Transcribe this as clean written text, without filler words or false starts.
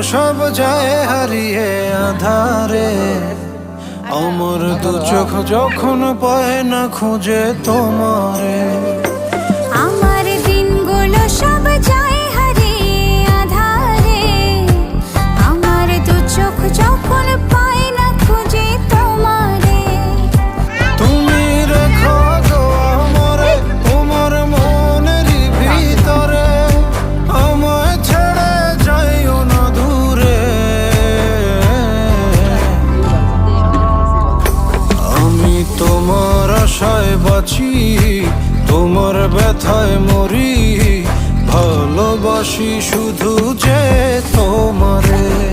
সব যায় হারিয়ে আধারে। আমার দু চোখ যখন পায় না খুঁজে তোমারে। আমার দিনগুলো সব যায় হারিয়ে আধারে। আমার দু চোখ যখন পায় না খুঁজে তোমারে। তুমি রেখো গো আমারে তোমার মনের ভিতরে, আমায় ছেড়ে যাইও না দূরে। আমি তোমার আশায় বাঁচি, তোমার ব্যথায় মরি, ভালোবাসি শুধু যে তোমারে।